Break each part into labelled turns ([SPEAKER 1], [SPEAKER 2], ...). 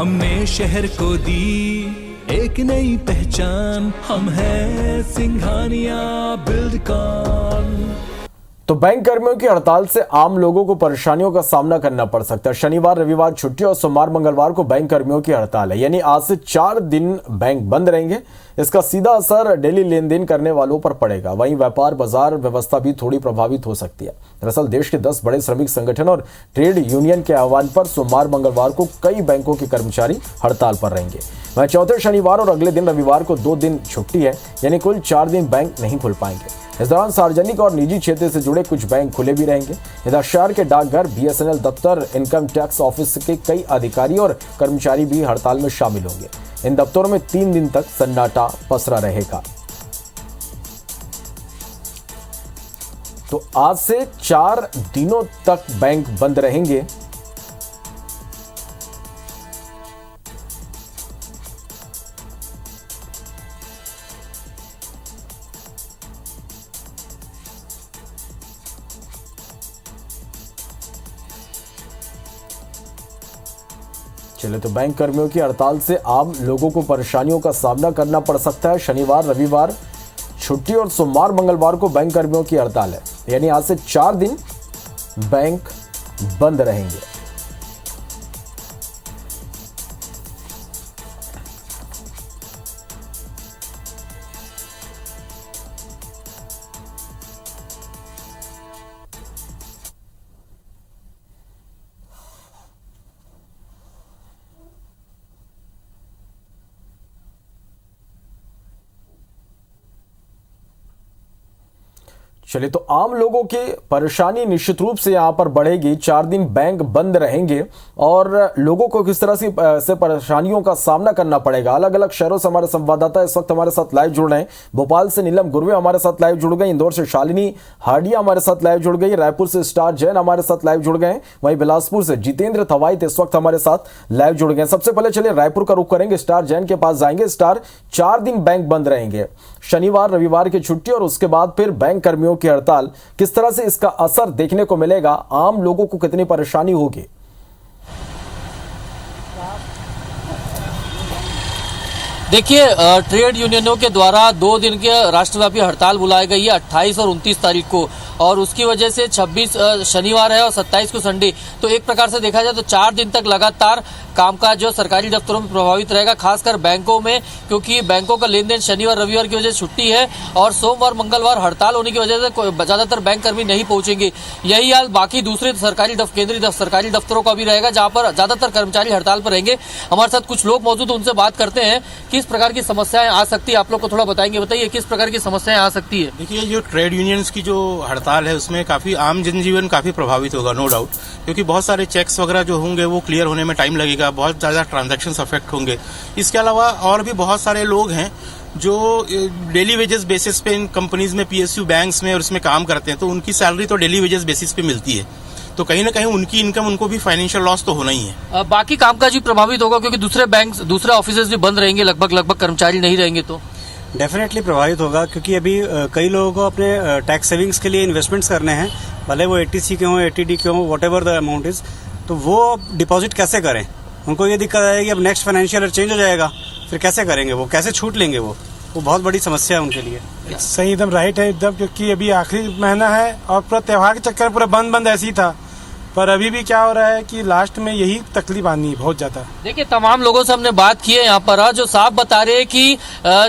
[SPEAKER 1] हमने शहर को दी एक नई पहचान, हम हैं सिंघानिया बिल्डकॉन।
[SPEAKER 2] तो बैंक कर्मियों की हड़ताल से आम लोगों को परेशानियों का सामना करना पड़ सकता है। शनिवार रविवार छुट्टी और सोमवार मंगलवार को बैंक कर्मियों की हड़ताल है, यानी आज से 4 दिन बैंक बंद रहेंगे। इसका सीधा असर डेली लेन देन करने वालों पर पड़ेगा। वहीं व्यापार बाजार व्यवस्था भी थोड़ी प्रभावित हो सकती है। दरअसल देश के 10 बड़े श्रमिक संगठन और ट्रेड यूनियन के आह्वान पर सोमवार मंगलवार को कई बैंकों के कर्मचारी हड़ताल पर रहेंगे। वहीं चौथे शनिवार और अगले दिन रविवार को 2 दिन छुट्टी है, यानी कुल 4 दिन बैंक नहीं खुल पाएंगे। इस दौरान सार्वजनिक और निजी क्षेत्र से जुड़े कुछ बैंक खुले भी रहेंगे। इधर शहर के डाकघर, BSNL दफ्तर, इनकम टैक्स ऑफिस के कई अधिकारी और कर्मचारी भी हड़ताल में शामिल होंगे। इन दफ्तरों में 3 दिन तक सन्नाटा पसरा रहेगा। तो आज से 4 दिनों तक बैंक बंद रहेंगे। चले तो बैंक कर्मियों की हड़ताल से आम लोगों को परेशानियों का सामना करना पड़ सकता है। शनिवार रविवार छुट्टी और सोमवार मंगलवार को बैंक कर्मियों की हड़ताल है, यानी आज से 4 दिन बैंक बंद रहेंगे। चलिए तो आम लोगों की परेशानी निश्चित रूप से यहां पर बढ़ेगी। 4 दिन बैंक बंद रहेंगे और लोगों को किस तरह से परेशानियों का सामना करना पड़ेगा। अलग अलग शहरों से हमारे संवाददाता इस वक्त हमारे साथ लाइव जुड़ रहे हैं। भोपाल से नीलम गुरवे हमारे साथ लाइव जुड़ गए, इंदौर से शालिनी हाडिया हमारे साथ लाइव जुड़ गई, रायपुर से स्टार जैन हमारे साथ लाइव जुड़ गए, वहीं बिलासपुर से जितेंद्र थवाइत इस वक्त हमारे साथ लाइव जुड़ गए। सबसे पहले चलिए रायपुर का रुख करेंगे, स्टार जैन के पास जाएंगे। स्टार, 4 दिन बैंक बंद रहेंगे, शनिवार रविवार की छुट्टी और उसके बाद फिर बैंक कर्मियों की हड़ताल। किस तरह से इसका असर देखने को मिलेगा, आम लोगों को कितनी परेशानी होगी?
[SPEAKER 3] देखिए, ट्रेड यूनियनों के द्वारा 2 दिन के राष्ट्रव्यापी हड़ताल बुलाई गई है 28 और 29 तारीख को, और उसकी वजह से 26 शनिवार है और 27 को संडे। तो एक प्रकार से देखा जाए तो 4 दिन तक लगातार कामकाज जो सरकारी दफ्तरों में प्रभावित रहेगा, खासकर बैंकों में, क्योंकि बैंकों का लेन देन शनिवार रविवार की वजह से छुट्टी है और सोमवार मंगलवार हड़ताल होने की वजह से ज्यादातर बैंक कर्मी नहीं पहुंचेंगे। यही हाल बाकी दूसरे केंद्रीय सरकारी दफ्तरों का भी रहेगा, जहां पर ज्यादातर कर्मचारी हड़ताल पर रहेंगे। हमारे साथ कुछ लोग मौजूद, उनसे बात करते हैं किस प्रकार की समस्याएं आ सकती है। आप लोग को थोड़ा बताएंगे, बताइए किस प्रकार की समस्याएं आ सकती है।
[SPEAKER 4] देखिए, जो ट्रेड यूनियंस की जो हड़ताल है उसमें काफी आम जनजीवन काफी प्रभावित होगा, नो डाउट, क्योंकि बहुत सारे चेक्स वगैरह जो होंगे वो क्लियर होने में टाइम लगेगा, बहुत ज्यादा ट्रांजैक्शंस अफेक्ट होंगे। इसके अलावा और भी बहुत सारे लोग हैं जो डेली वेजेस बेसिस पे इन कंपनीज में, PSU बैंक्स में और इसमें काम करते हैं, तो उनकी सैलरी तो डेली वेजेस बेसिस पे मिलती है, तो कहीं ना कहीं उनकी इनकम, उनको भी फाइनेंशियल लॉस तो होना ही है।
[SPEAKER 3] बाकी कामकाज भी प्रभावित होगा क्योंकि दूसरे बैंक, दूसरे ऑफिसेज भी बंद रहेंगे, लगभग कर्मचारी नहीं रहेंगे, तो
[SPEAKER 5] डेफिनेटली प्रभावित होगा, क्योंकि अभी कई लोगों को अपने टैक्स सेविंग्स के लिए इन्वेस्टमेंट्स करने हैं, भले वो 80C के हों, 80D के हों, what ever the amount is, तो वो डिपॉजिट कैसे करें। उनको ये दिक्कत आएगी, अब नेक्स्ट फाइनेंशियल ईयर चेंज हो जाएगा, फिर कैसे करेंगे, वो कैसे छूट लेंगे, वो बहुत बड़ी समस्या है उनके लिए।
[SPEAKER 6] सही, एकदम राइट है एकदम, क्योंकि अभी आखिरी महीना है और पूरा त्योहार के चक्कर पूरा बंद ऐसे ही था, पर अभी भी क्या हो रहा है कि लास्ट में यही तकलीफ आनी है बहुत ज्यादा।
[SPEAKER 3] देखिए, तमाम लोगों से हमने बात की है यहाँ पर, जो साफ बता रहे हैं कि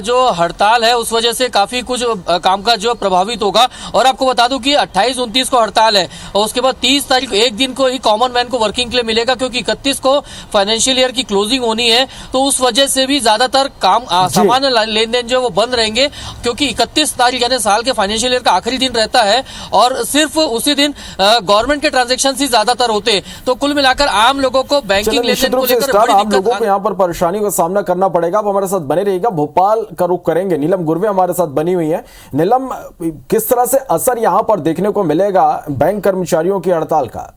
[SPEAKER 3] जो हड़ताल है उस वजह से काफी कुछ कामकाज जो प्रभावित होगा। और आपको बता दूं कि 28-29 को हड़ताल है और उसके बाद 30 तारीख एक दिन को ही कॉमन मैन को वर्किंग के लिए मिलेगा, क्योंकि 31 को फाइनेंशियल ईयर की क्लोजिंग होनी है, तो उस वजह से भी ज्यादातर काम सामान्य लेन देन जो है वो बंद रहेंगे, क्योंकि 31 तारीख यानी साल के फाइनेंशियल ईयर का आखिरी दिन रहता है और सिर्फ उसी दिन गवर्नमेंट के ट्रांजेक्शन ज्यादातर होते हैं। तो कुल मिलाकर आम लोगों को बैंकिंग लेन-देन को लेकर बड़ी
[SPEAKER 2] आम लोगों को यहाँ पर परेशानी का सामना करना पड़ेगा। अब हमारे साथ बने रहिएगा, भोपाल का रुख करेंगे, नीलम गुरवे हमारे साथ बनी हुई है। नीलम, किस तरह से असर यहाँ पर देखने को मिलेगा बैंक कर्मचारियों की हड़ताल का?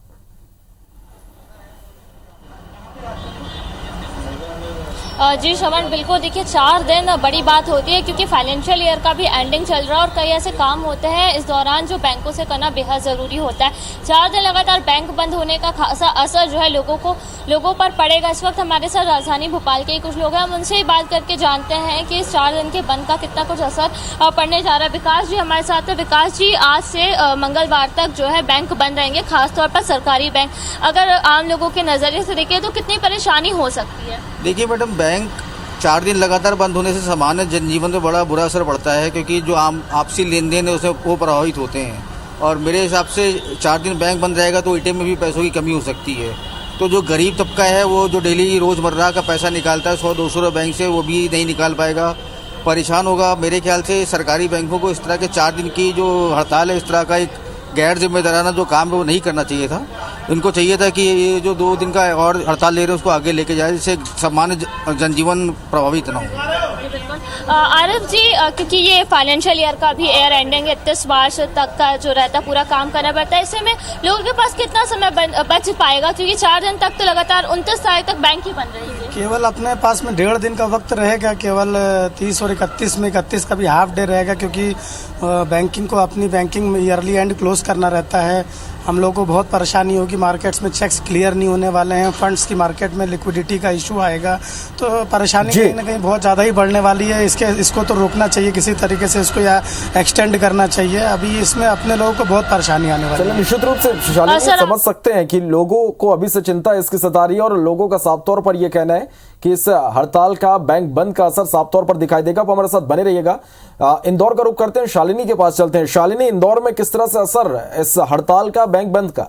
[SPEAKER 7] जी श्रवण, बिल्कुल देखिए 4 दिन बड़ी बात होती है क्योंकि फाइनेंशियल ईयर का भी एंडिंग चल रहा है और कई ऐसे काम होते हैं इस दौरान जो बैंकों से करना बेहद ज़रूरी होता है। 4 दिन लगातार बैंक बंद होने का खासा असर जो है लोगों पर पड़ेगा। इस वक्त हमारे साथ राजधानी भोपाल के ही कुछ लोग हैं, हम उनसे ही बात करके जानते हैं कि इस 4 दिन के बंद का कितना कुछ असर पड़ने जा रहा है। विकास जी हमारे साथ है। विकास जी, आज से मंगलवार तक जो है बैंक बंद रहेंगे, खासतौर पर सरकारी बैंक। अगर आम लोगों के नज़रिए से देखें तो कितनी परेशानी हो सकती है?
[SPEAKER 8] देखिए मैडम, बैंक 4 दिन लगातार बंद होने से सामान्य जनजीवन में बड़ा बुरा असर पड़ता है, क्योंकि जो आपसी लेन देन है उसमें वो प्रभावित होते हैं। और मेरे हिसाब से 4 दिन बैंक बंद रहेगा तो एटीएम में भी पैसों की कमी हो सकती है। तो जो गरीब तबका है वो जो डेली रोज़मर्रा का पैसा निकालता है 100-200 रुपये बैंक से, वो भी नहीं निकाल पाएगा, परेशान होगा। मेरे ख्याल से सरकारी बैंकों को इस तरह के 4 दिन की जो हड़ताल है, इस तरह का एक गैर जिम्मेदाराना जो काम है वो नहीं करना चाहिए था। इनको चाहिए था कि ये जो 2 दिन का और हड़ताल ले रहे हैं उसको आगे लेके जाए, जिससे सामान्य जनजीवन प्रभावित न हो।
[SPEAKER 7] आरिफ जी, क्योंकि ये फाइनेंशियल ईयर का भी ईयर एंडिंग 31 मार्च तक का जो रहता है पूरा काम करना पड़ता है, ऐसे में लोगों के पास कितना समय बच पाएगा? क्योंकि 4 दिन तक तो लगातार 29 तारीख तक बैंक ही बंद रहेगी।
[SPEAKER 9] केवल अपने पास में 1.5 दिन का वक्त रहेगा, केवल 30 और 31 में 31 का भी हाफ डे रहेगा, क्योंकि बैंकिंग को अपनी बैंकिंग में ईयरली एंड क्लोज करना रहता है। हम लोगों को बहुत परेशानी होगी, मार्केट्स में चेक्स क्लियर नहीं होने वाले हैं, फंड्स की मार्केट में लिक्विडिटी का इशू आएगा, तो परेशानी कहीं ना कहीं बहुत ज़्यादा ही बढ़ने वाली है। इसको तो रोकना चाहिए किसी तरीके से, इसको या एक्सटेंड करना चाहिए। अभी इसमें अपने लोगों को बहुत परेशानी आने वाली है।
[SPEAKER 2] निश्चित रूप से समझ सकते हैं कि लोगों को अभी से चिंता इसकी सता रही है और लोगों का साफ तौर पर यह कहना है कि इस हड़ताल का, बैंक बंद का असर साफ तौर पर दिखाई देगा। आप हमारे साथ बने रहिएगा। इंदौर का रुख करते हैं, शालिनी के पास चलते हैं। शालिनी, इंदौर में किस तरह से असर इस हड़ताल का, बैंक बंद का?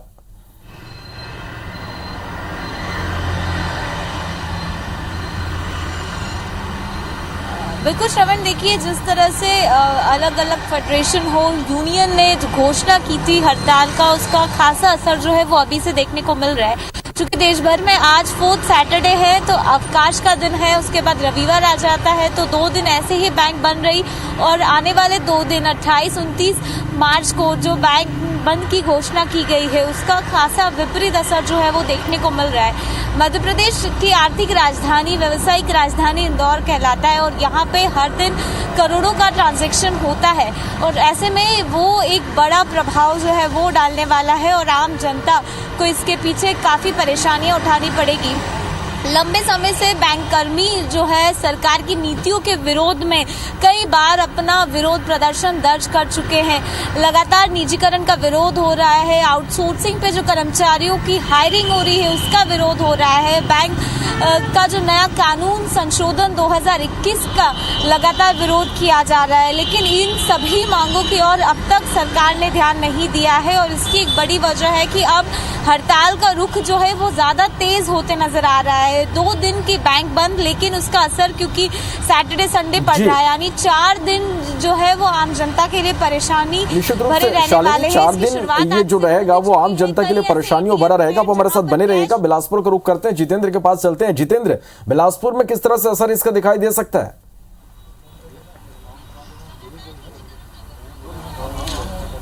[SPEAKER 10] बिल्कुल श्रवण, देखिए जिस तरह से अलग अलग फेडरेशन हो, यूनियन ने जो घोषणा की थी हड़ताल का, उसका खासा असर जो है वो अभी से देखने को मिल रहा है। चूंकि देश भर में आज 4th सैटरडे है तो अवकाश का दिन है, उसके बाद रविवार आ जाता है, तो 2 दिन ऐसे ही बैंक बंद रही और आने वाले 2 दिन 28-29 मार्च को जो बैंक बंद की घोषणा की गई है उसका खासा विपरीत असर जो है वो देखने को मिल रहा है। मध्य प्रदेश की आर्थिक राजधानी, व्यावसायिक राजधानी इंदौर कहलाता है और यहाँ पे हर दिन करोड़ों का ट्रांजैक्शन होता है और ऐसे में वो एक बड़ा प्रभाव जो है वो डालने वाला है और आम जनता को इसके पीछे काफ़ी परेशानियां उठानी पड़ेगी। लंबे समय से बैंक कर्मी जो है सरकार की नीतियों के विरोध में कई बार अपना विरोध प्रदर्शन दर्ज कर चुके हैं। लगातार निजीकरण का विरोध हो रहा है, आउटसोर्सिंग पे जो कर्मचारियों की हायरिंग हो रही है उसका विरोध हो रहा है, बैंक का जो नया कानून संशोधन 2021 का लगातार विरोध किया जा रहा है। लेकिन इन सभी मांगों की ओर अब तक सरकार ने ध्यान नहीं दिया है और इसकी एक बड़ी वजह है कि अब हड़ताल का रुख जो है वो ज़्यादा तेज होते नजर आ रहा है। 2 दिन की बैंक बंद, लेकिन उसका असर क्योंकि सैटरडे संडे पड़ रहा है, यानी 4 दिन जो है वो आम जनता के लिए परेशानी भरे रहने वाले हैं।
[SPEAKER 2] 4 दिन ये जो रहेगा वो आम जनता के लिए परेशानियों भरा रहेगा। आप हमारे साथ बने रहिएगा। बिलासपुर का रुख करते हैं, जितेंद्र के पास चलते हैं। जितेंद्र, बिलासपुर में किस तरह से असर इसका दिखाई दे सकता है?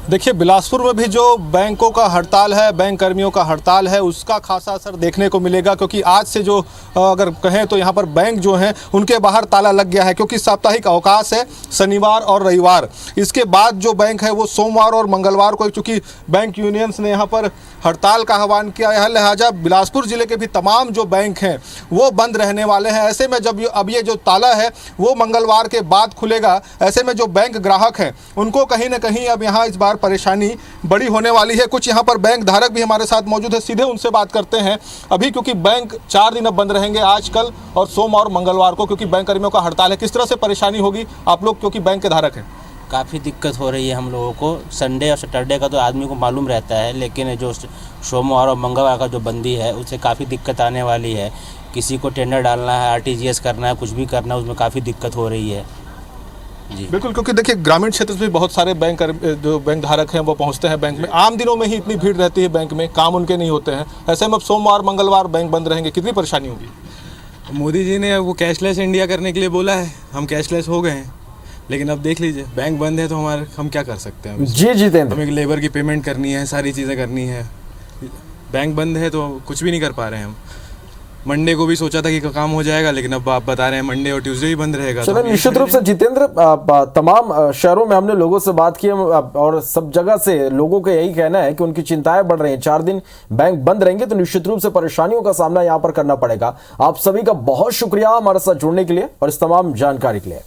[SPEAKER 11] देखिए, बिलासपुर में भी जो बैंकों का हड़ताल है, बैंक कर्मियों का हड़ताल है, उसका खासा असर देखने को मिलेगा, क्योंकि आज से जो अगर कहें तो यहाँ पर बैंक जो हैं उनके बाहर ताला लग गया है, क्योंकि साप्ताहिक अवकाश है शनिवार और रविवार। इसके बाद जो बैंक है वो सोमवार और मंगलवार को, चूँकि बैंक यूनियंस ने यहाँ पर हड़ताल का आह्वान किया है, लिहाजा बिलासपुर ज़िले के भी तमाम जो बैंक हैं वो बंद रहने वाले हैं। ऐसे में जब अब ये जो ताला है वो मंगलवार के बाद खुलेगा, ऐसे में जो बैंक ग्राहक हैं उनको कहीं ना कहीं अब यहाँ इस बार परेशानी बड़ी होने वाली है। कुछ यहाँ पर बैंक धारक भी हमारे साथ मौजूद है, सीधे उनसे बात करते हैं अभी, क्योंकि बैंक 4 दिन अब बंद रहेंगे, आज, कल और सोमवार और मंगलवार को, क्योंकि बैंक कर्मियों का हड़ताल है। किस तरह से परेशानी होगी आप लोग, क्योंकि बैंक के धारक हैं?
[SPEAKER 12] काफ़ी दिक्कत हो रही है हम लोगों को। संडे और सैटरडे का तो आदमी को मालूम रहता है, लेकिन जो सोमवार और मंगलवार का जो बंदी है उससे काफ़ी दिक्कत आने वाली है। किसी को टेंडर डालना है, RTGS करना है, कुछ भी करना है, उसमें काफ़ी दिक्कत हो रही है जी।
[SPEAKER 11] बिल्कुल, क्योंकि देखिए ग्रामीण क्षेत्र में बहुत सारे जो बैंक धारक हैं वो पहुंचते हैं बैंक में। आम दिनों में ही इतनी भीड़ रहती है बैंक में, काम उनके नहीं होते हैं। ऐसे में अब सोमवार मंगलवार बैंक बंद रहेंगे, कितनी परेशानी होगी?
[SPEAKER 13] मोदी जी ने वो कैशलेस इंडिया करने के लिए बोला है, हम कैशलेस हो गए हैं, लेकिन अब देख लीजिए बैंक बंद है तो हम क्या कर सकते हैं?
[SPEAKER 2] जी जितेंद्र,
[SPEAKER 13] हमें लेबर की पेमेंट करनी है, सारी चीज़ें करनी है। बैंक बंद है तो कुछ भी नहीं कर पा रहे हैं हम। मंडे को भी सोचा था कि काम हो जाएगा, लेकिन अब आप बता रहे हैं मंडे और ट्यूसडे ही बंद रहेगा।
[SPEAKER 2] चलो, निश्चित रूप से जितेंद्र, तमाम शहरों में हमने लोगों से बात की और सब जगह से लोगों का यही कहना है कि उनकी चिंताएं बढ़ रही हैं। 4 दिन बैंक बंद रहेंगे तो निश्चित रूप से परेशानियों का सामना यहां पर करना पड़ेगा। आप सभी का बहुत शुक्रिया हमारे साथ जुड़ने के लिए और इस तमाम जानकारी के लिए।